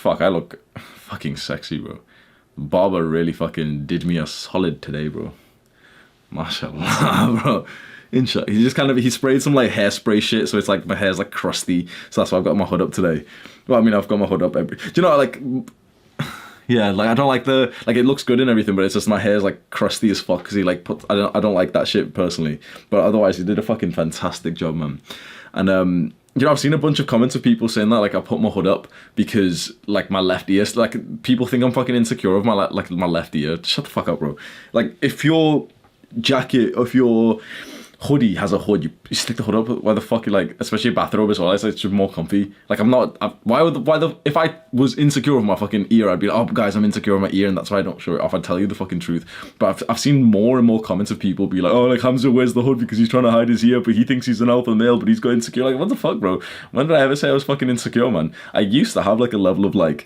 fuck, I look fucking sexy, bro. Barber really fucking did me a solid today, bro. Mashallah, bro. Inshallah. He sprayed some like hairspray shit, so it's like my hair's like crusty. So that's why I've got my hood up today. Well, I mean, I've got my hood up do you know, like, yeah, like I don't like it looks good and everything, but it's just my hair's like crusty as fuck because he like I don't like that shit personally. But otherwise, he did a fucking fantastic job, man. And you know, I've seen a bunch of comments of people saying that like I put my hood up because like my left ear, like people think I'm fucking insecure of my left ear. Shut the fuck up, bro. Like if your jacket, if your hoodie has a hood, you stick the hood up. Why the fuck you like, especially a bathrobe as well, it's like, it's just more comfy. Like if I was insecure of my fucking ear, I'd be like, oh guys, I'm insecure of my ear and that's why I don't show it off. I'd tell you the fucking truth. But I've seen more and more comments of people be like, oh, like Hamza wears the hood because he's trying to hide his ear, but he thinks he's an alpha male, but he's got insecure. Like, what the fuck, bro? When did I ever say I was fucking insecure, man? I used to have like a level of like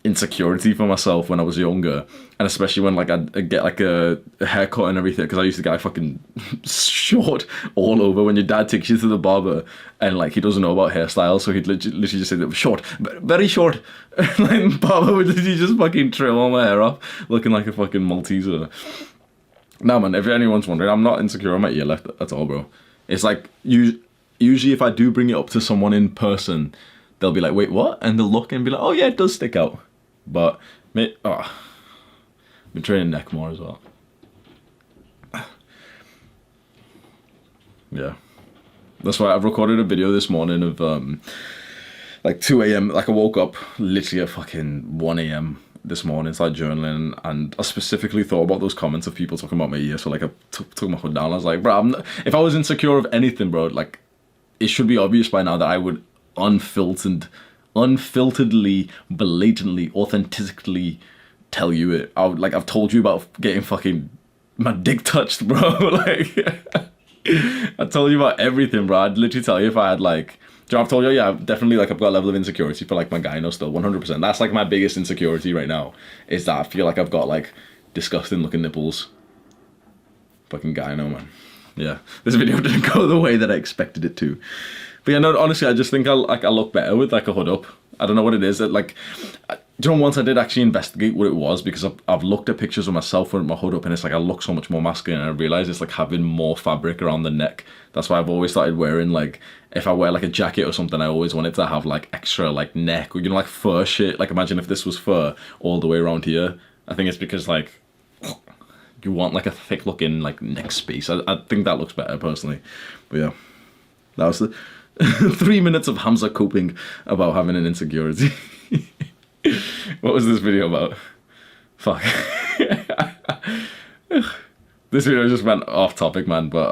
insecurity for myself when I was younger, and especially when like I'd get like a haircut and everything, because I used to get fucking short all over when your dad takes you to the barber and like he doesn't know about hairstyles, so he'd literally just say that short, very short. Like barber would literally just fucking trim all my hair off looking like a fucking Malteser. Nah, man, if anyone's wondering, I'm not insecure on my ear left at all, bro. It's like usually if I do bring it up to someone in person, they'll be like, wait, what? And they'll look and be like, oh yeah, it does stick out. But I've been training neck more as well. Yeah, that's why I've recorded a video this morning of like 2 a.m. Like I woke up literally at fucking 1 a.m. this morning, started journaling, and I specifically thought about those comments of people talking about my ear. So like I took my hood down. I was like, bro, if I was insecure of anything, bro, like it should be obvious by now that I would unfilteredly, blatantly, authentically tell you it. I've told you about getting fucking my dick touched, bro. Like I told you about everything, bro. I'd literally tell you if I had like, you know, I've told you, yeah, definitely like I've got a level of insecurity for like my gyno still, 100%. That's like my biggest insecurity right now, is that I feel like I've got like disgusting looking nipples. Fucking gyno, man. Yeah, this video didn't go the way that I expected it to. But yeah, no, honestly, I just think I look better with like a hood up. I don't know what it is. Like, do you know, once I did actually investigate what it was, because I've looked at pictures of myself with my hood up, and it's like I look so much more masculine, and I realised it's like having more fabric around the neck. That's why I've always started wearing, like, if I wear like a jacket or something, I always want it to have like extra like neck, or you know, like fur shit. Like imagine if this was fur all the way around here. I think it's because like you want like a thick looking like neck space. I think that looks better personally. But yeah, that was the 3 minutes of Hamza coping about having an insecurity. What was this video about? Fuck. This video just went off topic, man. But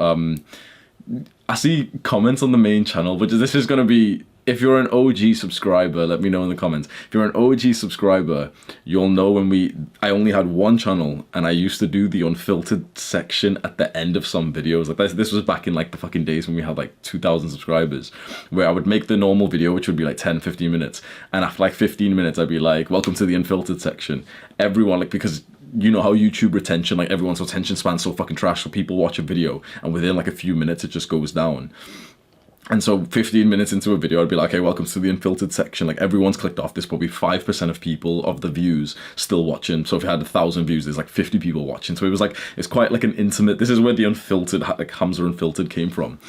I see comments on the main channel, which this is gonna be, if you're an OG subscriber, let me know in the comments. If you're an OG subscriber, you'll know when I only had one channel, and I used to do the unfiltered section at the end of some videos. Like this was back in like the fucking days when we had like 2,000 subscribers, where I would make the normal video, which would be like 10-15 minutes, and after like 15 minutes I'd be like, welcome to the unfiltered section. Everyone, like, because you know how YouTube retention, like everyone's attention span's so fucking trash, so people watch a video and within like a few minutes it just goes down. And so 15 minutes into a video, I'd be like, okay, welcome to the unfiltered section. Like everyone's clicked off. There's probably 5% of people of the views still watching. So if you had 1,000 views, there's like 50 people watching. So it was like, it's quite like an intimate, this is where the unfiltered, like Hamza Unfiltered came from,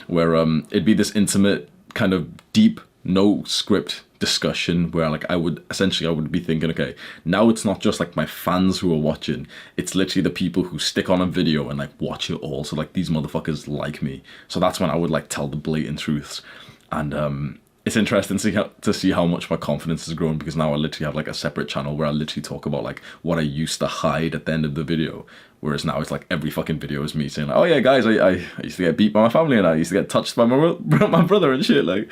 where it'd be this intimate kind of deep, no script discussion where like I would be thinking, okay, now it's not just like my fans who are watching, it's literally the people who stick on a video and like watch it all. So like these motherfuckers like me. So that's when I would like tell the blatant truths. And it's interesting to see how much my confidence has grown, because now I literally have like a separate channel where I literally talk about like what I used to hide at the end of the video. Whereas now it's like every fucking video is me saying like, oh yeah guys, I used to get beat by my family, and I used to get touched by my brother and shit. Like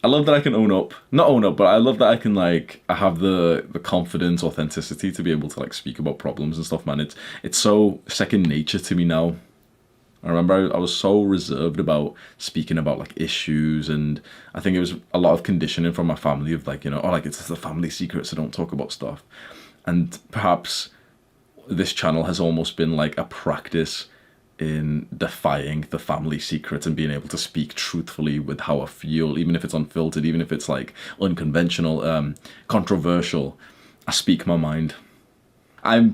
I love that I can not own up, but I love that I can like, I have the confidence, authenticity to be able to like speak about problems and stuff, man. It's so second nature to me now. I remember I was so reserved about speaking about like issues, and I think it was a lot of conditioning from my family of like, you know, oh, like it's just a family secret, so don't talk about stuff. And perhaps this channel has almost been like a practice in defying the family secret and being able to speak truthfully with how I feel, even if it's unfiltered, even if it's like unconventional, controversial. I speak my mind. I'm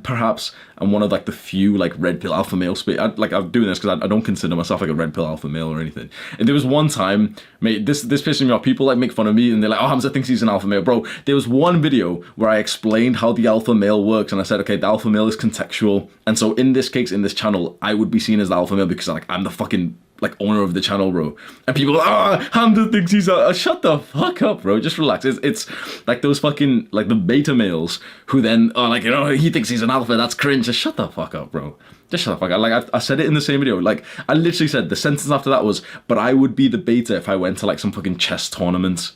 one of like the few like red pill alpha male I'm doing this because I don't consider myself like a red pill alpha male or anything. And there was one time, mate, this pisses me off. People like make fun of me and they're like, oh, Hamza thinks he's an alpha male. Bro, there was one video where I explained how the alpha male works, and I said, okay, the alpha male is contextual, and so in this case, in this channel, I would be seen as the alpha male because like I'm the fucking like owner of the channel, bro. And people are like, Hamza thinks he's a shut the fuck up, bro. Just relax. It's like those fucking like the beta males who then are like, he thinks he's an alpha, that's cringe. Just shut the fuck up, bro. Just shut the fuck up. Like I said it in the same video. Like I literally said the sentence after that was, but I would be the beta if I went to like some fucking chess tournament.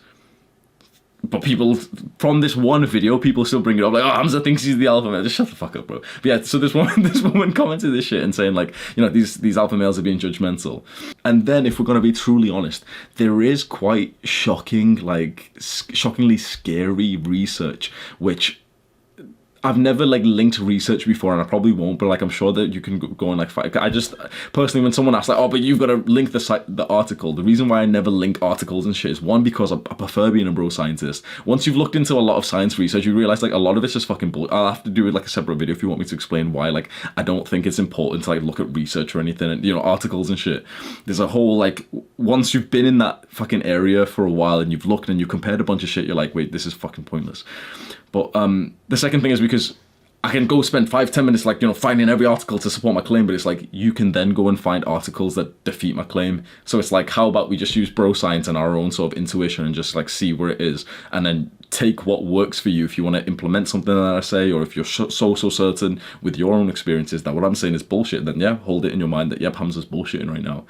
But people, from this one video, people still bring it up like, oh, Hamza thinks he's the alpha male. Just shut the fuck up, bro. But yeah, so this woman commented this shit and saying like, these alpha males are being judgmental. And then if we're going to be truly honest, there is quite shockingly scary research, which I've never like linked research before, and I probably won't, but like I'm sure that you can go and like find. I just personally, when someone asks like, oh, but you've got to link the article. The reason why I never link articles and shit is one, because I prefer being a bro scientist. Once you've looked into a lot of science research, you realize like a lot of it's just fucking bull. I'll have to do it like a separate video if you want me to explain why. Like I don't think it's important to like look at research or anything, and articles and shit. There's a whole like, once you've been in that fucking area for a while and you've looked and you compared a bunch of shit, you're like, wait, this is fucking pointless. But the second thing is because I can go spend 5-10 minutes like, finding every article to support my claim, but it's like you can then go and find articles that defeat my claim. So it's like, how about we just use bro science and our own sort of intuition and just like see where it is, and then take what works for you. If you want to implement something that I say, or if you're so certain with your own experiences that what I'm saying is bullshit, then yeah, hold it in your mind that, yep, Hamza's bullshitting right now.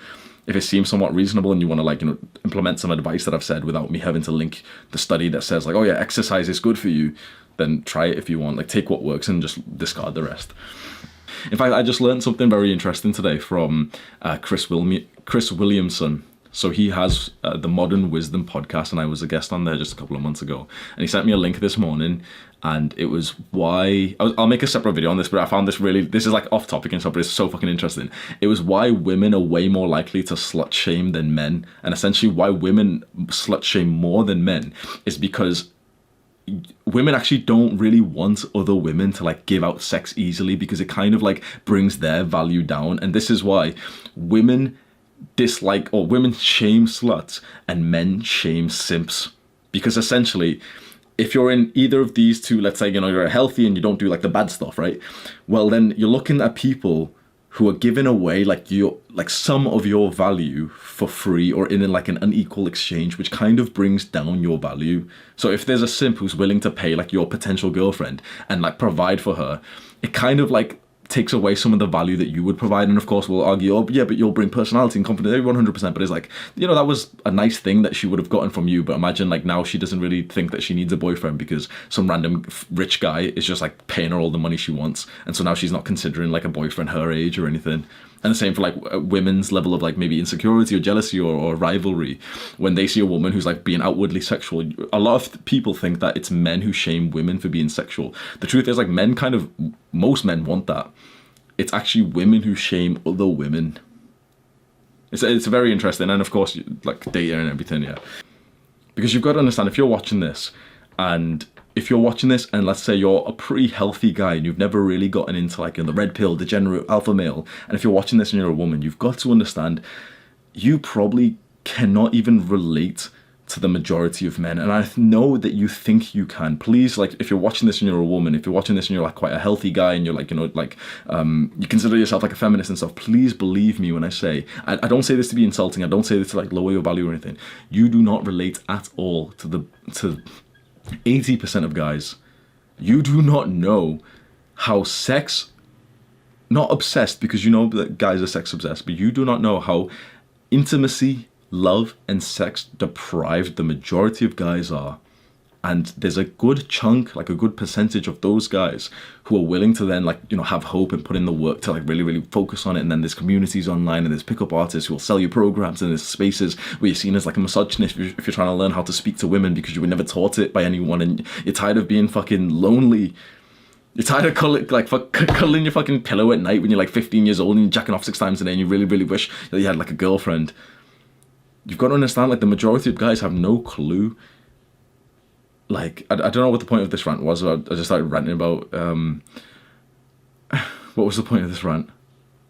If it seems somewhat reasonable and you want to like, implement some advice that I've said without me having to link the study that says like, oh yeah, exercise is good for you, then try it if you want. Like take what works and just discard the rest. In fact, I just learned something very interesting today from Chris Williamson. So he has the Modern Wisdom podcast, and I was a guest on there just a couple of months ago. And he sent me a link this morning, and it was why... I'll make a separate video on this, but I found this is like off topic and stuff, but it's so fucking interesting. It was why women are way more likely to slut shame than men. And essentially why women slut shame more than men is because women actually don't really want other women to like give out sex easily, because it kind of like brings their value down. And this is why women dislike, or women shame sluts and men shame simps, because essentially if you're in either of these two, let's say you're healthy and you don't do like the bad stuff, right? Well, then you're looking at people who are giving away like some of your value for free, or in like an unequal exchange, which kind of brings down your value. So if there's a simp who's willing to pay like your potential girlfriend and like provide for her, it kind of like takes away some of the value that you would provide. And of course we'll argue, oh yeah, but you'll bring personality and confidence, 100%. But it's like, that was a nice thing that she would have gotten from you, but imagine like now she doesn't really think that she needs a boyfriend because some random rich guy is just like paying her all the money she wants, and so now she's not considering like a boyfriend her age or anything. And the same for like women's level of like maybe insecurity or jealousy or rivalry. When they see a woman who's like being outwardly sexual, a lot of people think that it's men who shame women for being sexual. The truth is like most men want that. It's actually women who shame other women. It's very interesting. And of course like data and everything, yeah. Because you've got to understand, if you're watching this and let's say you're a pretty healthy guy and you've never really gotten into like the red pill, degenerate alpha male, and if you're watching this and you're a woman, you've got to understand you probably cannot even relate to the majority of men. And I know that you think you can. Please, like if you're watching this and you're a woman, if you're watching this and you're like quite a healthy guy and you're like, you consider yourself like a feminist and stuff, please believe me when I say, I don't say this to be insulting, I don't say this to like lower your value or anything. You do not relate at all to 80% of guys. You do not know how sex, not obsessed, because that guys are sex obsessed, but you do not know how intimacy, love, and sex deprived the majority of guys are. And there's a good chunk, like a good percentage of those guys who are willing to then have hope and put in the work to really, really focus on it. And then there's communities online and there's pickup artists who will sell you programs, and there's spaces where you're seen as like a misogynist if you're trying to learn how to speak to women because you were never taught it by anyone and you're tired of being fucking lonely. You're tired of cuddling your fucking pillow at night when you're like 15 years old and you're jacking off 6 times a day and you really, really wish that you had like a girlfriend. You've got to understand, like, the majority of guys have no clue. Like, I don't know what the point of this rant was. I just started ranting about, what was the point of this rant?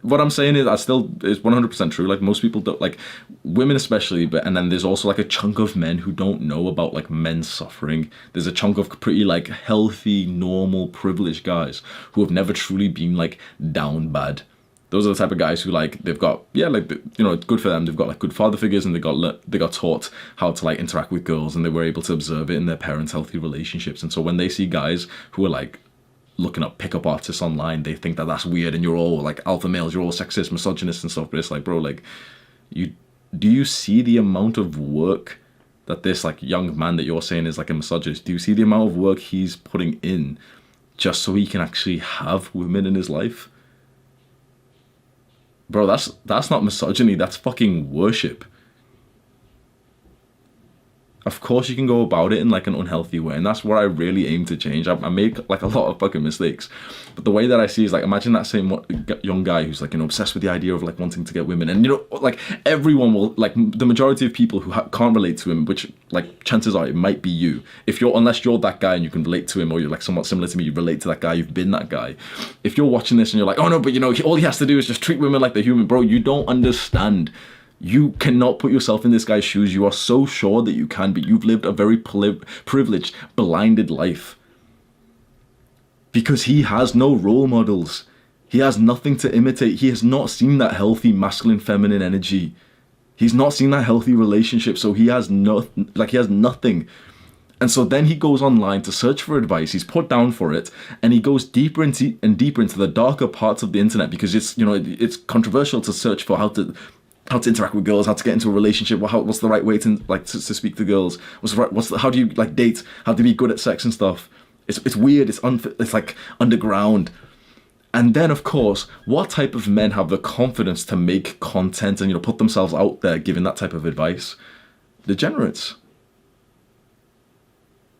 What I'm saying is, it's 100% true. Like, most people don't, like, women especially, and then there's also like a chunk of men who don't know about like men's suffering. There's a chunk of pretty like healthy, normal, privileged guys who have never truly been like down bad. Those are the type of guys who, like, they've got, yeah, like, you know, good for them. They've got like good father figures, and they got taught how to like interact with girls, and they were able to observe it in their parents' healthy relationships. And so when they see guys who are like looking up pickup artists online, they think that that's weird, and you're all like alpha males, you're all sexist, misogynist and stuff. But it's like, bro, like, do you see the amount of work that this like young man that you're saying is like a misogynist? Do you see the amount of work he's putting in just so he can actually have women in his life? Bro, that's not misogyny, that's fucking worship. Of course you can go about it in like an unhealthy way, and that's what I really aim to change. I make like a lot of fucking mistakes, but the way that I see is like, imagine that same young guy who's like, you know, obsessed with the idea of like wanting to get women, and you know, like everyone will, like the majority of people who can't relate to him, which like chances are it might be you. Unless you're that guy and you can relate to him, or you're like somewhat similar to me, you relate to that guy, you've been that guy. If you're watching this and you're like, oh no, but you know, all he has to do is just treat women like they're human, bro, you don't understand. You cannot put yourself in this guy's shoes. You are so sure that you can, but you've lived a very privileged, blinded life. Because he has no role models. He has nothing to imitate. He has not seen that healthy masculine feminine energy. He's not seen that healthy relationship, so he has nothing. And so then he goes online to search for advice. He's put down for it, and he goes deeper into the darker parts of the internet, because it's controversial to search for how to interact with girls, how to get into a relationship, what's the right way to speak to girls, how do you like date, how to be good at sex and stuff. It's weird, it's like underground. And then of course, what type of men have the confidence to make content and, you know, put themselves out there giving that type of advice? Degenerates.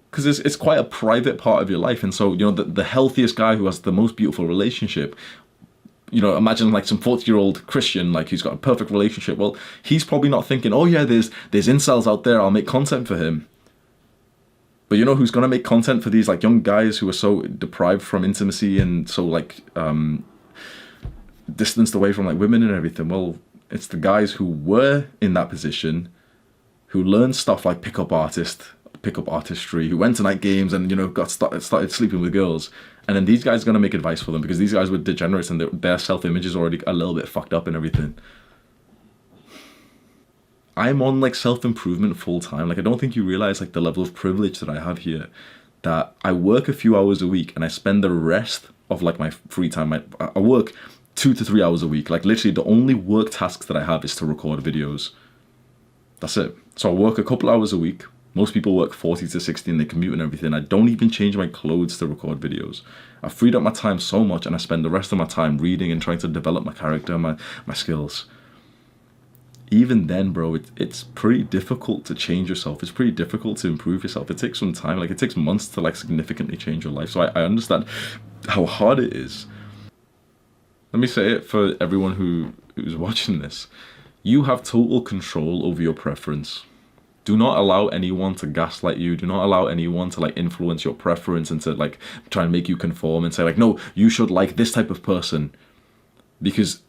Because it's quite a private part of your life, and so, you know, the healthiest guy who has the most beautiful relationship, you know, imagine like some 40-year-old Christian, like, who's got a perfect relationship. Well, he's probably not thinking, oh yeah, there's incels out there, I'll make content for him. But you know who's going to make content for these like young guys who are so deprived from intimacy and so like distanced away from like women and everything? Well, it's the guys who were in that position, who learned stuff like pickup artistry, who went to night games and, you know, started sleeping with girls. And then these guys are going to make advice for them, because these guys were degenerates and their self-image is already a little bit fucked up and everything. I'm on like self-improvement full time. Like, I don't think you realize like the level of privilege that I have here, that I work a few hours a week and I spend the rest of like my free time. I work 2 to 3 hours a week. Like, literally the only work tasks that I have is to record videos. That's it. So I work a couple hours a week. Most people work 40 to 60 and they commute and everything. I don't even change my clothes to record videos. I've freed up my time so much, and I spend the rest of my time reading and trying to develop my character and my skills. Even then, bro, it's pretty difficult to change yourself. It's pretty difficult to improve yourself. It takes some time. Like, it takes months to like significantly change your life. So I understand how hard it is. Let me say it for everyone who's watching this. You have total control over your preference. Do not allow anyone to gaslight you. Do not allow anyone to like influence your preference and to like try and make you conform and say like, no, you should like this type of person. Because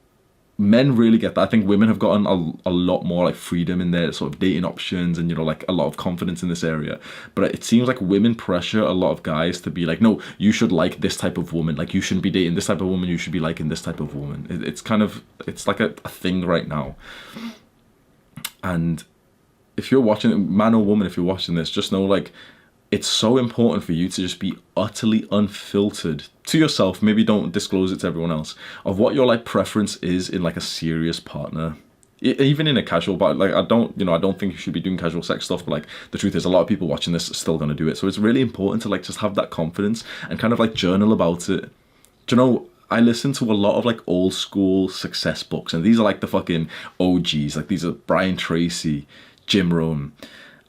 men really get that. I think women have gotten a lot more like freedom in their sort of dating options and, you know, like a lot of confidence in this area. But it seems like women pressure a lot of guys to be like, no, you should like this type of woman. Like, you shouldn't be dating this type of woman. You should be liking this type of woman. It's like a thing right now. And if you're watching, man or woman, if you're watching this, just know like it's so important for you to just be utterly unfiltered to yourself. Maybe don't disclose it to everyone else, of what your like preference is in like a serious partner. Even in a casual, but like I don't think you should be doing casual sex stuff, but like the truth is a lot of people watching this are still going to do it. So it's really important to like just have that confidence and kind of like journal about it. Do you know, I listen to a lot of like old school success books, and these are like the fucking OGs. Like, these are Brian Tracy, Jim Rohn,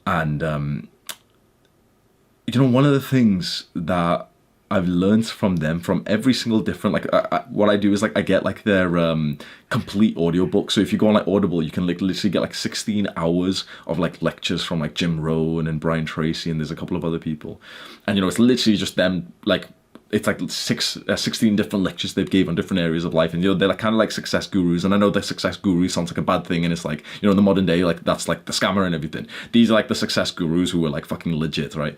and you know, one of the things that I've learned from them, from every single different, like what I do is like I get like their complete audiobook. So if you go on like Audible, you can like literally get like 16 hours of like lectures from like Jim Rohn and Brian Tracy, and there's a couple of other people, and it's literally just them like. It's like 16 different lectures they've gave on different areas of life, and they're like kind of like success gurus. And I know that success guru sounds like a bad thing, and it's like in the modern day, like that's like the scammer and everything. These are like the success gurus who are like fucking legit, right?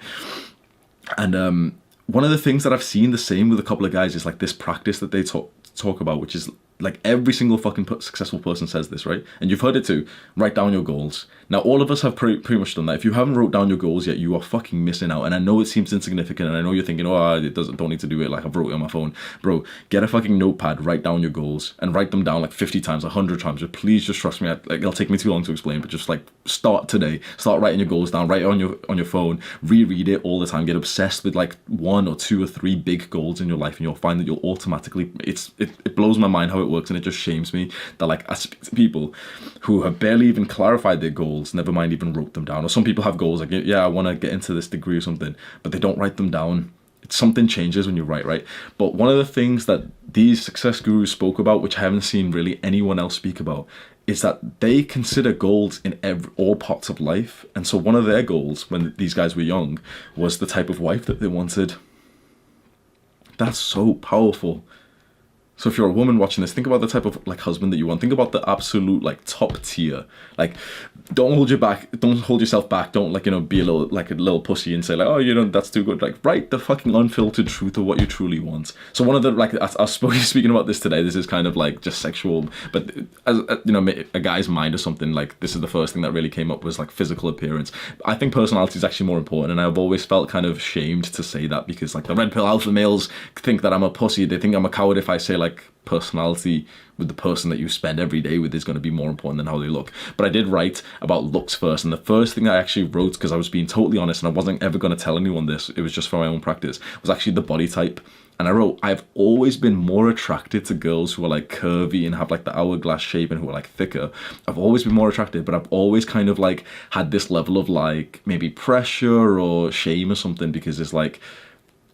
And one of the things that I've seen the same with a couple of guys is like this practice that they talk about, which is like every single fucking successful person says this, right? And you've heard it too. Write down your goals. Now, all of us have pretty much done that. If you haven't wrote down your goals yet, you are fucking missing out. And I know it seems insignificant, and I know you're thinking, oh, don't need to do it. Like I've wrote it on my phone, bro. Get a fucking notepad, write down your goals, and write them down like 50 times, 100 times. But please just trust me. Like it'll take me too long to explain, but just like start today. Start writing your goals down. Write it on your phone. Reread it all the time. Get obsessed with like 1 or 2 or 3 big goals in your life, and you'll find that you'll automatically. It blows my mind how it works, and it just shames me that like I speak to people who have barely even clarified their goals, never mind even wrote them down. Or some people have goals like, yeah, I want to get into this degree or something, but they don't write them down. Something changes when you write, right? But one of the things that these success gurus spoke about, which I haven't seen really anyone else speak about, is that they consider goals in all parts of life. And so one of their goals when these guys were young was the type of wife that they wanted. That's so powerful. So if you're a woman watching this, think about the type of like husband that you want. Think about the absolute like top tier. Like, don't hold yourself back. Don't like be a little pussy and say like, oh, that's too good. Like, write the fucking unfiltered truth of what you truly want. So one of the like I was speaking about this today. This is kind of like just sexual, but as a guy's mind or something, like this is the first thing that really came up was like physical appearance. I think personality is actually more important, and I've always felt kind of shamed to say that because like the red pill alpha males think that I'm a pussy. They think I'm a coward if I say like personality with the person that you spend every day with is going to be more important than how they look. But I did write about looks first, and the first thing I actually wrote, because I was being totally honest and I wasn't ever going to tell anyone this, it was just for my own practice, was actually the body type. And I wrote, I've always been more attracted to girls who are like curvy and have like the hourglass shape and who are like thicker. I've always been more attracted, but I've always kind of like had this level of like maybe pressure or shame or something, because it's like,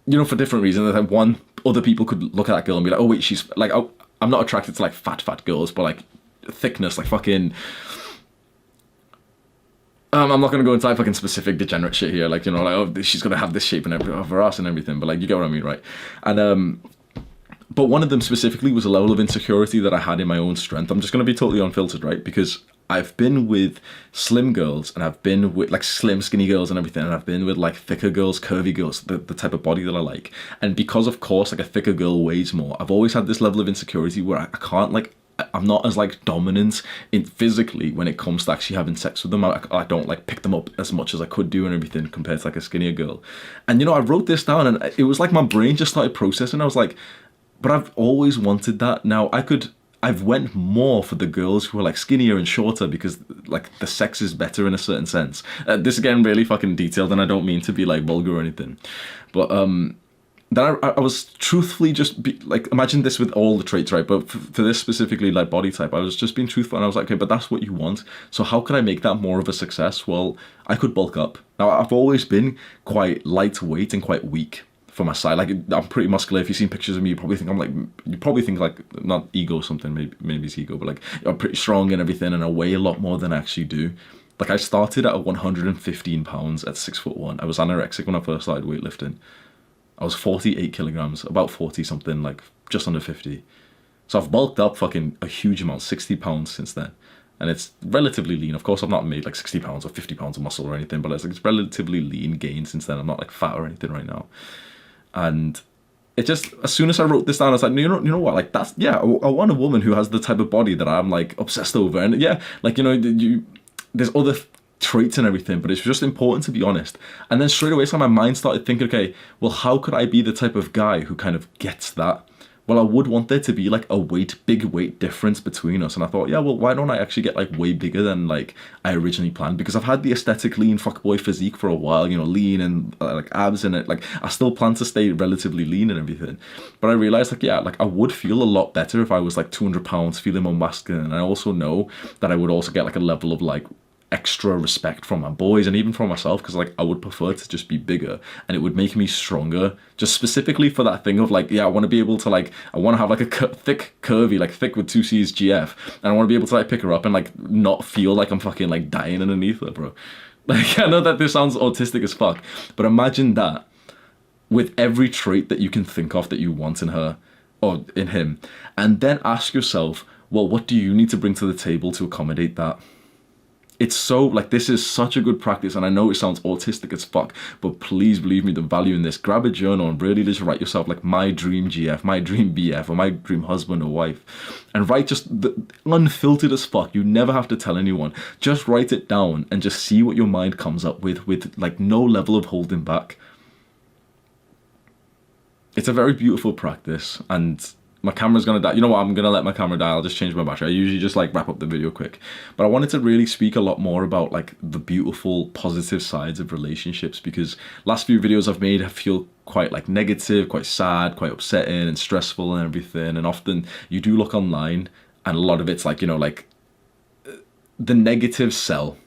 for different reasons. Like one, other people could look at that girl and be like, oh wait, she's like, oh, I'm not attracted to like fat girls, but like thickness, like fucking I'm not gonna go into like fucking specific degenerate shit here, like like, oh, she's gonna have this shape and everything of her ass and everything, but like you get what I mean, right? And but one of them specifically was a level of insecurity that I had in my own strength. I'm just gonna be totally unfiltered, right? Because I've been with slim girls, and I've been with like slim skinny girls and everything, and I've been with like thicker girls, curvy girls, the type of body that I like. And because of course like a thicker girl weighs more, I've always had this level of insecurity where I can't like, I'm not as like dominant in physically when it comes to actually having sex with them. I don't like pick them up as much as I could do and everything compared to like a skinnier girl. And I wrote this down, and it was like my brain just started processing. I was like, but I've always wanted that. Now I've went more for the girls who are like skinnier and shorter because like the sex is better in a certain sense. This again really fucking detailed, and I don't mean to be like vulgar or anything, but then I was truthfully imagine this with all the traits, right? But for this specifically, like body type, I was just being truthful, and I was like, okay, but that's what you want. So how could I make that more of a success? Well, I could bulk up. Now I've always been quite lightweight and quite weak for my size. Like I'm pretty muscular. If you've seen pictures of me, you probably think like not ego or something, maybe it's ego, but like I'm pretty strong and everything, and I weigh a lot more than I actually do. Like I started at 115 pounds at 6'1". I was anorexic when I first started weightlifting. I was 48 kilograms, about 40 something, like just under 50. So I've bulked up fucking a huge amount, 60 pounds since then. And it's relatively lean. Of course, I've not made like 60 pounds or 50 pounds of muscle or anything, but it's relatively lean gain since then. I'm not like fat or anything right now. And it just, as soon as I wrote this down, I was like, you know what, like that's, yeah, I want a woman who has the type of body that I'm like obsessed over. And yeah, like, there's other traits and everything, but it's just important to be honest. And then straight away, so my mind started thinking, okay, well, how could I be the type of guy who kind of gets that? Well, I would want there to be like a big weight difference between us. And I thought, yeah, well, why don't I actually get like way bigger than like I originally planned? Because I've had the aesthetic lean fuckboy physique for a while, lean and like abs in it. Like I still plan to stay relatively lean and everything. But I realized like, yeah, like I would feel a lot better if I was like 200 pounds feeling more masculine. And I also know that I would also get like a level of like extra respect from my boys and even from myself, because like I would prefer to just be bigger, and it would make me stronger, just specifically for that thing of like, yeah, I want to be able to like, I want to have like a thick curvy, like thick with 2C's GF, and I want to be able to like pick her up and like not feel like I'm fucking like dying underneath her, bro. Like, I know that this sounds autistic as fuck, but imagine that with every trait that you can think of that you want in her or in him, and then ask yourself, well, what do you need to bring to the table to accommodate that? It's so, like, this is such a good practice, and I know it sounds autistic as fuck, but please believe me, the value in this. Grab a journal and really just write yourself, like, my dream GF, my dream BF, or my dream husband or wife. And write just the, unfiltered as fuck. You never have to tell anyone. Just write it down and just see what your mind comes up with like, no level of holding back. It's a very beautiful practice, and my camera's gonna die. You know what? I'm gonna let my camera die. I'll just change my battery. I usually just like wrap up the video quick. But I wanted to really speak a lot more about like the beautiful, positive sides of relationships, because last few videos I've made I feel quite like negative, quite sad, quite upsetting and stressful and everything. And often you do look online and a lot of it's like, you know, like the negative sell.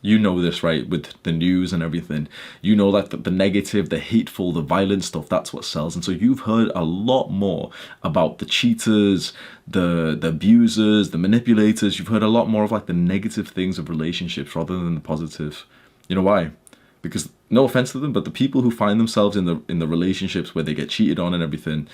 You know this, right? With the news and everything, you know that the negative, the hateful, the violent stuff, that's what sells. And so you've heard a lot more about the cheaters, the abusers, the manipulators. You've heard a lot more of like the negative things of relationships rather than the positive. You know why? Because no offense to them, but the people who find themselves in the relationships where they get cheated on and everything,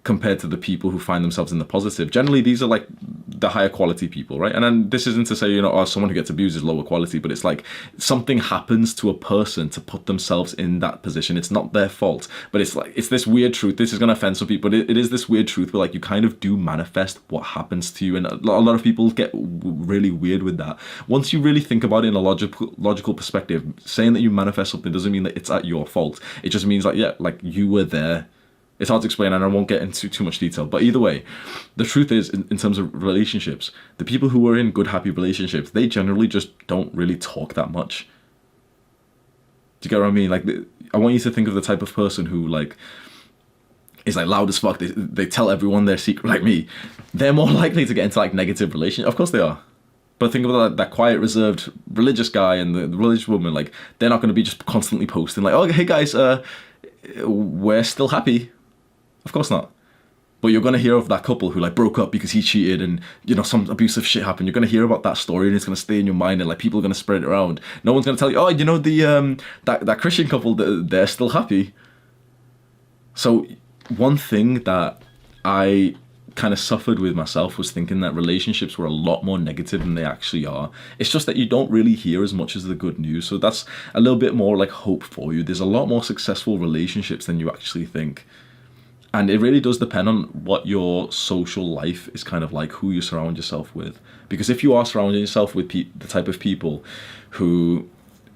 compared to the people who find themselves in the positive, generally these are like the higher quality people, right? And then this isn't to say, you know, oh, someone who gets abused is lower quality, but it's like something happens to a person to put themselves in that position. It's not their fault, but it's like, it's this weird truth. This is going to offend some people, but it is this weird truth where like you kind of do manifest what happens to you. And a lot of people get really weird with that. Once you really think about it in a logical perspective, saying that you manifest something doesn't mean that it's at your fault. It just means like, yeah, like you were there. It's hard to explain, and I won't get into too much detail. But either way, the truth is, in terms of relationships, the people who are in good, happy relationships, they generally just don't really talk that much. Do you get what I mean? Like, I want you to think of the type of person who, like, is, like, loud as fuck. They tell everyone their secret, like me. They're more likely to get into, like, negative relationships. Of course they are. But think about that quiet, reserved, religious guy and the religious woman. Like, they're not going to be just constantly posting, like, oh, hey, guys, we're still happy. Of course not. But you're going to hear of that couple who like broke up because he cheated and, you know, some abusive shit happened. You're going to hear about that story and it's going to stay in your mind and like people are going to spread it around. No one's going to tell you, oh, you know, the that Christian couple, they're still happy. So one thing that I kind of suffered with myself was thinking that relationships were a lot more negative than they actually are. It's just that you don't really hear as much as the good news. So that's a little bit more like hope for you. There's a lot more successful relationships than you actually think. And it really does depend on what your social life is kind of like, who you surround yourself with. Because if you are surrounding yourself with the type of people who,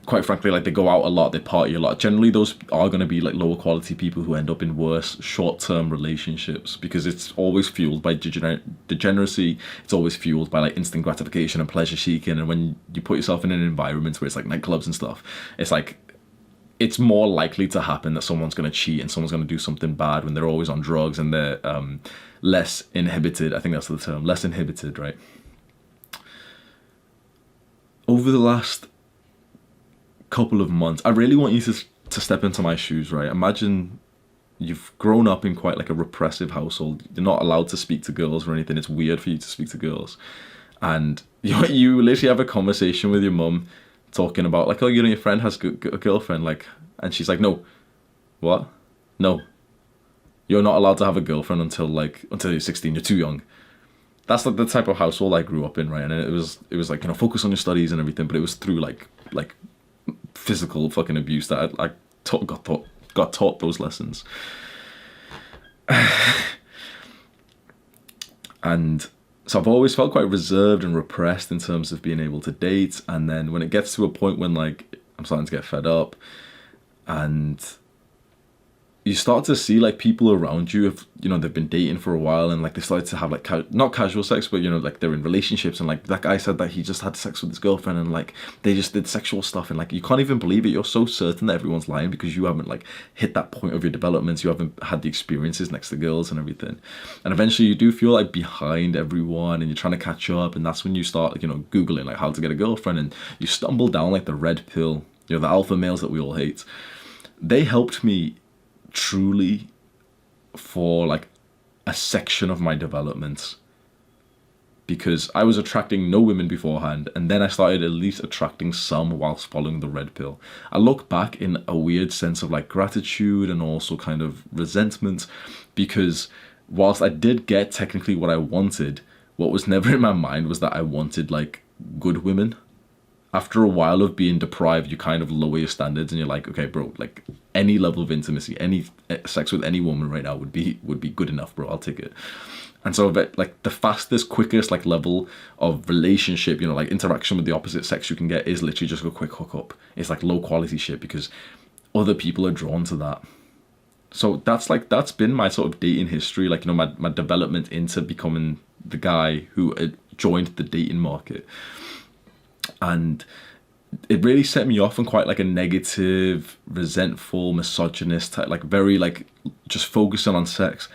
quite frankly, like they go out a lot, they party a lot, generally those are going to be like lower quality people who end up in worse short-term relationships, because it's always fueled by degeneracy. It's always fueled by like instant gratification and pleasure seeking. And when you put yourself in an environment where it's like nightclubs and stuff, it's like, it's more likely to happen that someone's going to cheat and someone's going to do something bad when they're always on drugs and they're less inhibited. I think that's the term, less inhibited, right? Over the last couple of months, I really want you to step into my shoes, right? Imagine you've grown up in quite like a repressive household. You're not allowed to speak to girls or anything. It's weird for you to speak to girls. And you literally have a conversation with your mum talking about like, oh, you know, your friend has a girlfriend, like, and she's like, no, what? No, you're not allowed to have a girlfriend until you're 16. You're too young. That's like the type of household I grew up in, right? And it was like, you know, focus on your studies and everything, but it was through like physical fucking abuse that I got taught those lessons. And so I've always felt quite reserved and repressed in terms of being able to date. And then when it gets to a point when like I'm starting to get fed up and you start to see like people around you, if you know they've been dating for a while and like they started to have like not casual sex, but you know like they're in relationships, and like that guy said that he just had sex with his girlfriend and like they just did sexual stuff, and like you can't even believe it. You're so certain that everyone's lying because you haven't like hit that point of your development. You haven't had the experiences next to girls and everything, and eventually you do feel like behind everyone and you're trying to catch up, and that's when you start like, you know, googling like how to get a girlfriend, and you stumble down like the red pill, you know, the alpha males that we all hate. They helped me truly for like a section of my development, because I was attracting no women beforehand, and then I started at least attracting some whilst following the red pill. I look back in a weird sense of like gratitude and also kind of resentment, because whilst I did get technically what I wanted, what was never in my mind was that I wanted like good women. After a while of being deprived, you kind of lower your standards and you're like, okay, bro, like any level of intimacy, any sex with any woman right now would be good enough, bro. I'll take it. And so like the fastest, quickest like level of relationship, you know, like interaction with the opposite sex you can get is literally just a quick hookup. It's like low quality shit because other people are drawn to that. So that's been my sort of dating history, like, you know, my development into becoming the guy who joined the dating market. And it really set me off on quite like a negative, resentful, misogynist type, like very like just focusing on sex.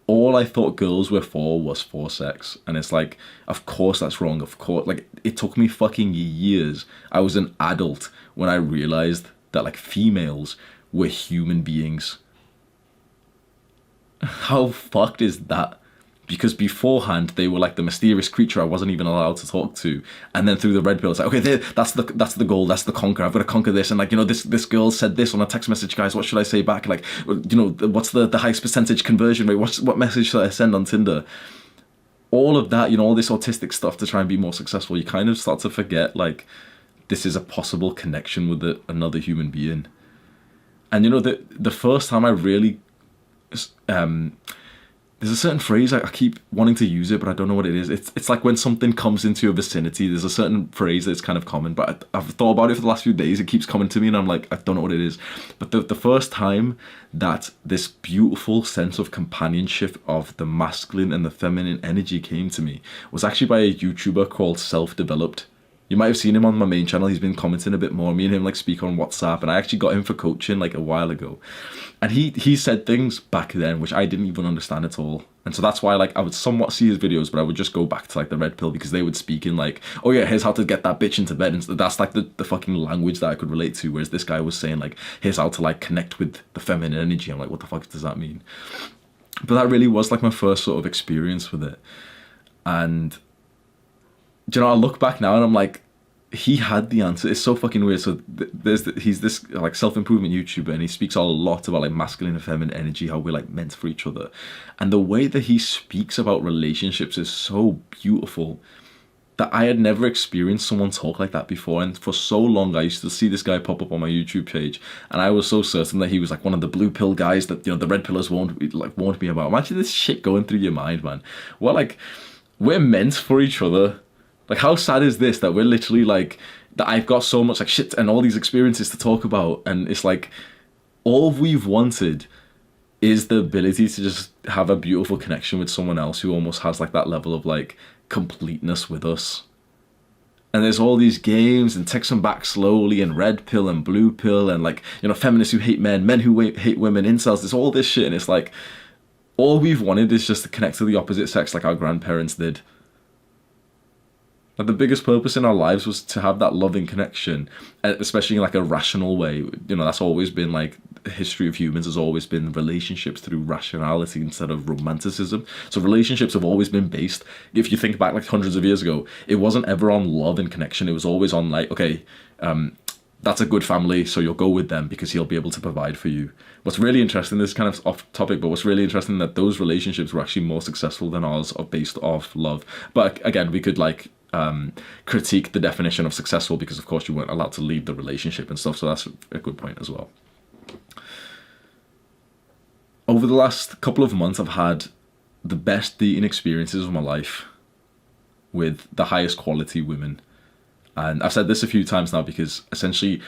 All I thought girls were for was for sex. And it's like, of course that's wrong. Of course, like it took me fucking years. I was an adult when I realized that like females were human beings. How fucked is that? Because beforehand they were like the mysterious creature I wasn't even allowed to talk to, and then through the red pill it's like, okay, that's the goal, that's the conquer. I've got to conquer this, and like, you know, this girl said this on a text message, guys. What should I say back? Like, you know, what's the highest percentage conversion rate? What message should I send on Tinder? All of that, you know, all this autistic stuff to try and be more successful. You kind of start to forget like this is a possible connection with another human being. And you know, the first time I really there's a certain phrase, I keep wanting to use it, but I don't know what it is. It's like when something comes into your vicinity, there's a certain phrase that's kind of common, but I've thought about it for the last few days. It keeps coming to me and I'm like, I don't know what it is. But the first time that this beautiful sense of companionship of the masculine and the feminine energy came to me was actually by a YouTuber called Self-Developed. You might have seen him on my main channel. He's been commenting a bit more. Me and him like speak on WhatsApp, and I actually got him for coaching like a while ago. And he said things back then which I didn't even understand at all. And so that's why like I would somewhat see his videos, but I would just go back to like the red pill because they would speak in like, oh yeah, here's how to get that bitch into bed. And that's like the fucking language that I could relate to. Whereas this guy was saying like, here's how to like connect with the feminine energy. I'm like, what the fuck does that mean? But that really was like my first sort of experience with it. And do you know, I look back now and I'm like, he had the answer. It's so fucking weird. So he's this like self-improvement YouTuber, and he speaks a lot about like masculine and feminine energy, how we're like meant for each other. And the way that he speaks about relationships is so beautiful that I had never experienced someone talk like that before. And for so long I used to see this guy pop up on my YouTube page, and I was so certain that he was like one of the blue pill guys that, you know, the red pillers warned me about. Imagine this shit going through your mind, man. Well, like, we're meant for each other. Like, how sad is this that we're literally like, that I've got so much like shit and all these experiences to talk about, and it's like all we've wanted is the ability to just have a beautiful connection with someone else who almost has like that level of like completeness with us. And there's all these games and text them back slowly and red pill and blue pill and like, you know, feminists who hate men who hate women, incels, there's all this shit, and it's like all we've wanted is just to connect to the opposite sex like our grandparents did. Like, the biggest purpose in our lives was to have that loving connection, especially in like a rational way. You know, that's always been like the history of humans, has always been relationships through rationality instead of romanticism. So relationships have always been based, if you think back like hundreds of years ago, it wasn't ever on love and connection. It was always on like, okay, that's a good family, so you'll go with them because he'll be able to provide for you. What's really interesting, this is kind of off topic, but what's really interesting that those relationships were actually more successful than ours are based off love. But again, we could like critique the definition of successful because of course you weren't allowed to leave the relationship and stuff, so that's a good point as well. Over the last couple of months I've had the best dating experiences of my life with the highest quality women, and I've said this a few times now because essentially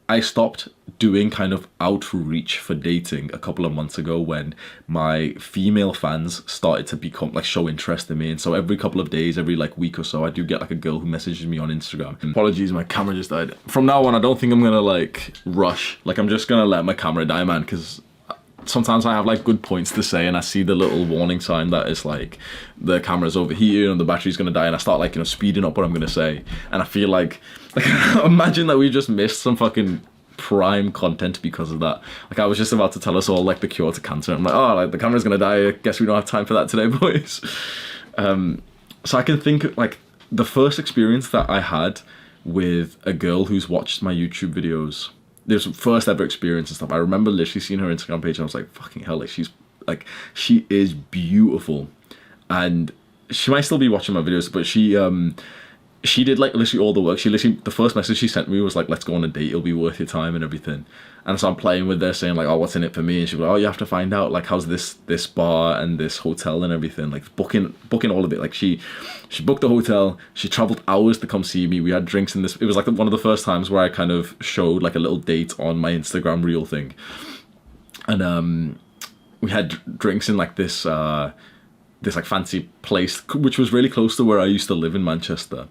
I stopped doing kind of outreach for dating a couple of months ago when my female fans started to become like show interest in me. And so every couple of days, every like week or so, I do get like a girl who messages me on Instagram. Apologies, my camera just died. From now on, I don't think I'm gonna like rush. Like I'm just gonna let my camera die, man, because sometimes I have like good points to say and I see the little warning sign that is like the camera's overheating and the battery's gonna die, and I start like, you know, speeding up what I'm gonna say, and I feel like imagine that we just missed some fucking prime content because of that. Like I was just about to tell us all like the cure to cancer. I'm like, oh, like the camera's gonna die. I guess we don't have time for that today, boys. So I can think like the first experience that I had with a girl who's watched my YouTube videos. This first ever experience and stuff. I remember literally seeing her Instagram page and I was like, fucking hell, like she is beautiful. And she might still be watching my videos, but she did like literally all the work. The first message she sent me was like, let's go on a date, it'll be worth your time and everything. And so I'm playing with her saying like, oh, what's in it for me? And she was like, oh, you have to find out like how's this bar and this hotel and everything, like booking all of it. Like she booked the hotel, she traveled hours to come see me. We had drinks in this. It was like one of the first times where I kind of showed like a little date on my Instagram reel thing. And we had drinks in like this like fancy place, which was really close to where I used to live in Manchester.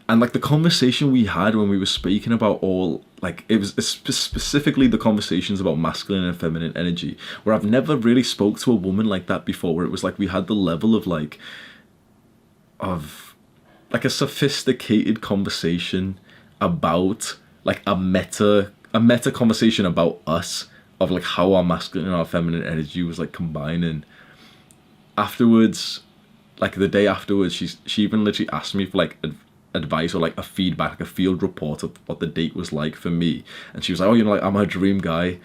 And like the conversation we had when we were speaking about all, like it was specifically the conversations about masculine and feminine energy, where I've never really spoke to a woman like that before, where it was like we had the level of like a sophisticated conversation about like a meta conversation about us, of like how our masculine and our feminine energy was like combining. Afterwards, like the day afterwards, she even literally asked me for like advice or like a feedback, like a field report of what the date was like for me. And she was like, oh, you know, like I'm her dream guy.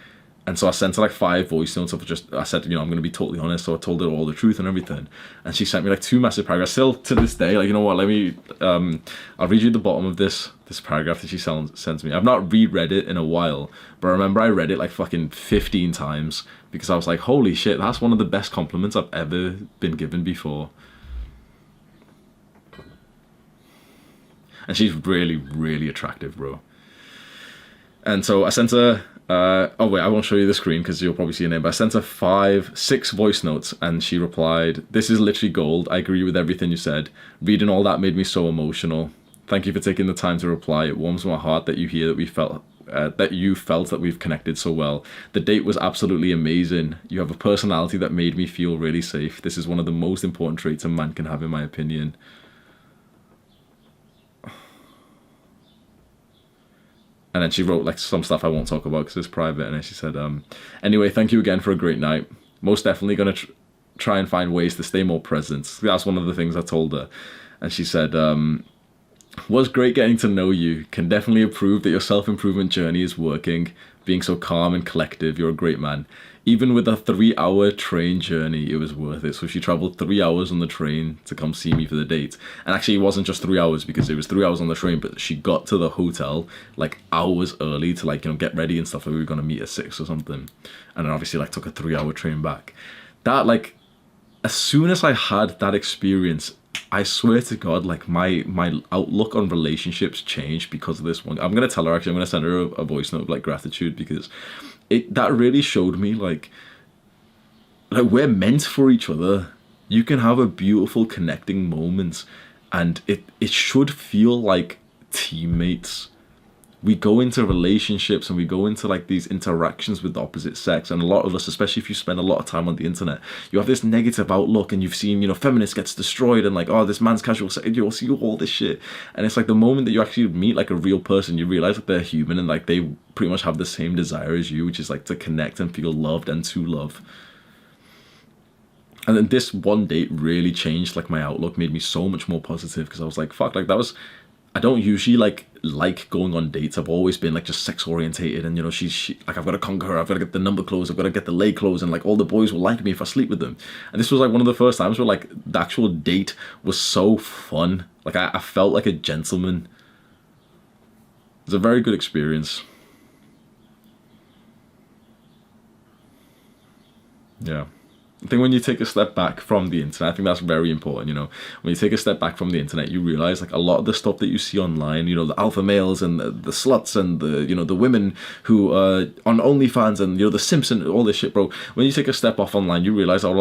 And so I sent her like 5 voice notes of I said, you know, I'm going to be totally honest. So I told her all the truth and everything. And she sent me like 2 massive paragraphs. Still to this day, like, you know what, let me, I'll read you the bottom of this paragraph that she sent me. I've not reread it in a while, but I remember I read it like fucking 15 times because I was like, holy shit, that's one of the best compliments I've ever been given before. And she's really, really attractive, bro. And so I sent her, oh wait, I won't show you the screen because you'll probably see her name, but I sent her 6 voice notes and she replied, this is literally gold. I agree with everything you said. Reading all that made me so emotional. Thank you for taking the time to reply. It warms my heart that you hear that we felt, that you felt that we've connected so well. The date was absolutely amazing. You have a personality that made me feel really safe. This is one of the most important traits a man can have, in my opinion. And then she wrote like some stuff I won't talk about because it's private. And then she said, anyway, thank you again for a great night. Most definitely going to try and find ways to stay more present. That's one of the things I told her. And she said, was great getting to know you. Can definitely approve that your self-improvement journey is working. Being so calm and collective, you're a great man. Even with a 3-hour train journey, it was worth it. So she traveled 3 hours on the train to come see me for the date. And actually it wasn't just 3 hours because it was 3 hours on the train, but she got to the hotel like hours early to like, you know, get ready and stuff. Like we were going to meet at 6 or something. And then obviously like took a 3-hour train back. That like, as soon as I had that experience, I swear to God, like my outlook on relationships changed because of this one. I'm going to tell her, actually, I'm going to send her a voice note of like gratitude because that really showed me like we're meant for each other. You can have a beautiful connecting moment and it should feel like teammates. We go into relationships and we go into like these interactions with the opposite sex, and a lot of us, especially if you spend a lot of time on the internet, you have this negative outlook and you've seen, you know, feminist gets destroyed and like, oh, this man's casual sex, you'll see all this shit. And it's like the moment that you actually meet like a real person, you realize that they're human and like they pretty much have the same desire as you, which is like to connect and feel loved and to love. And then this one date really changed like my outlook, made me so much more positive because I was like, fuck, like that was, I don't usually like going on dates. I've always been like just sex orientated, and you know, she like I've got to conquer her, I've got to get the number clothes, I've got to get the leg clothes, and like all the boys will like me if I sleep with them. And this was like one of the first times where like the actual date was so fun. Like I felt like a gentleman. It was a very good experience. Yeah. I think when you take a step back from the internet, I think that's very important, you know. When you take a step back from the internet, you realize like a lot of the stuff that you see online, you know, the alpha males and the sluts and the, you know, the women who are on OnlyFans and, you know, the Simpsons, all this shit, bro. When you take a step off online, you realize all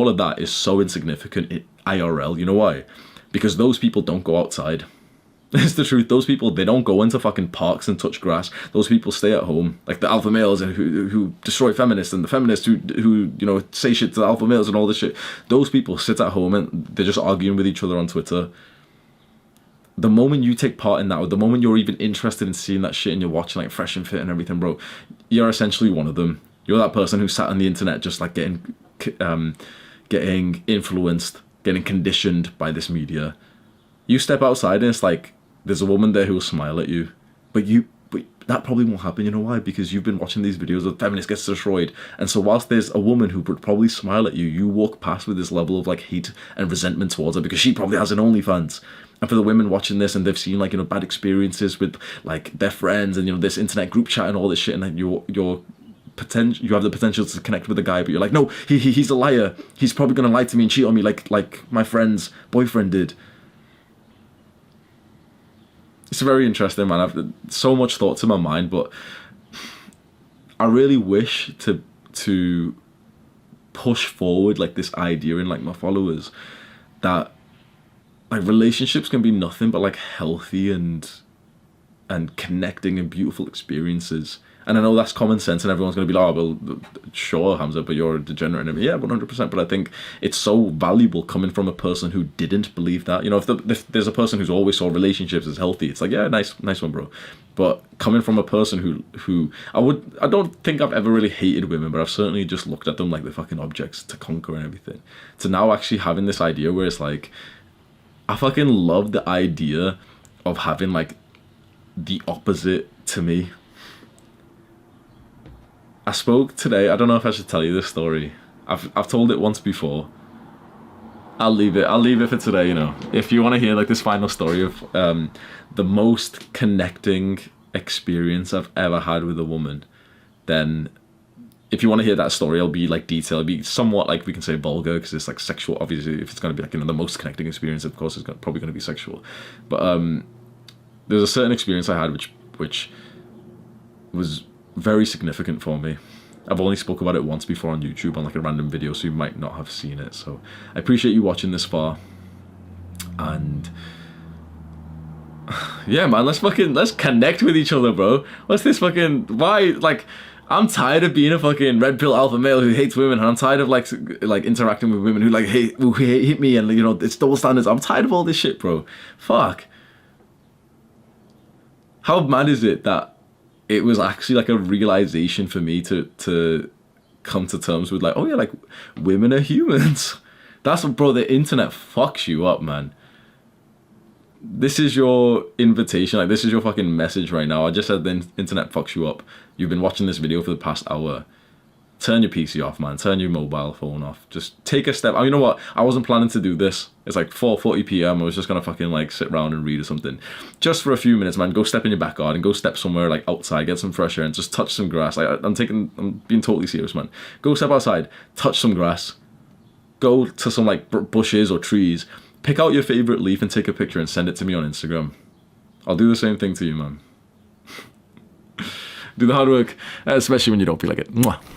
of that is so insignificant in IRL. You know why? Because those people don't go outside. It's the truth. Those people, they don't go into fucking parks and touch grass. Those people stay at home, like the alpha males and who destroy feminists, and the feminists who you know say shit to the alpha males and all this shit. Those people sit at home and they're just arguing with each other on Twitter. The moment you take part in that, or the moment you're even interested in seeing that shit and you're watching like Fresh and Fit and everything, bro, you're essentially one of them. You're that person who sat on the internet just like getting influenced, getting conditioned by this media. You step outside and it's like, there's a woman there who will smile at you, but that probably won't happen. You know why? Because you've been watching these videos of feminists gets destroyed, and so whilst there's a woman who would probably smile at you, you walk past with this level of like hate and resentment towards her because she probably has an OnlyFans. And for the women watching this and they've seen like, you know, bad experiences with like their friends and, you know, this internet group chat and all this shit, and then you have the potential to connect with a guy, but you're like, no, he's a liar. He's probably gonna lie to me and cheat on me like my friend's boyfriend did. It's very interesting, man. I've so much thoughts in my mind, but I really wish to push forward like this idea in like my followers that like relationships can be nothing but like healthy and connecting and beautiful experiences. And I know that's common sense, and everyone's going to be like, oh, well, sure, Hamza, but you're a degenerate. And yeah, 100%. But I think it's so valuable coming from a person who didn't believe that. You know, if there's a person who's always saw relationships as healthy, it's like, yeah, nice one, bro. But coming from a person who I don't think I've ever really hated women, but I've certainly just looked at them like they're fucking objects to conquer and everything. To now actually having this idea where it's like, I fucking love the idea of having like the opposite to me. I spoke today, I don't know if I should tell you this story. I've told it once before. I'll leave it for today, you know. If you want to hear like this final story of the most connecting experience I've ever had with a woman, then if you want to hear that story, it'll be like detailed. It'll be somewhat like, we can say vulgar because it's like sexual. Obviously, if it's going to be like, you know, the most connecting experience, of course, it's probably going to be sexual. But there's a certain experience I had which was very significant for me. I've only spoke about it once before on YouTube on like a random video, so you might not have seen it. So I appreciate you watching this far. And yeah, man, let's connect with each other, bro. What's this fucking, why, like, I'm tired of being a fucking red pill alpha male who hates women, and I'm tired of like interacting with women who like hate me, and you know, it's double standards. I'm tired of all this shit, bro. Fuck. How mad is it that it was actually like a realization for me to come to terms with like, oh yeah, like women are humans. That's what, bro, the internet fucks you up, man. This is your invitation, like this is your fucking message right now. I just said the internet fucks you up. You've been watching this video for the past hour. Turn your PC off, man. Turn your mobile phone off. Just take a step. Oh, you know what? I wasn't planning to do this. It's like 4:40 p.m. I was just gonna fucking like sit around and read or something. Just for a few minutes, man. Go step in your back garden. Go step somewhere like outside. Get some fresh air and just touch some grass. Like I'm being totally serious, man. Go step outside. Touch some grass. Go to some like bushes or trees. Pick out your favorite leaf and take a picture and send it to me on Instagram. I'll do the same thing to you, man. Do the hard work, especially when you don't feel like it. Mwah.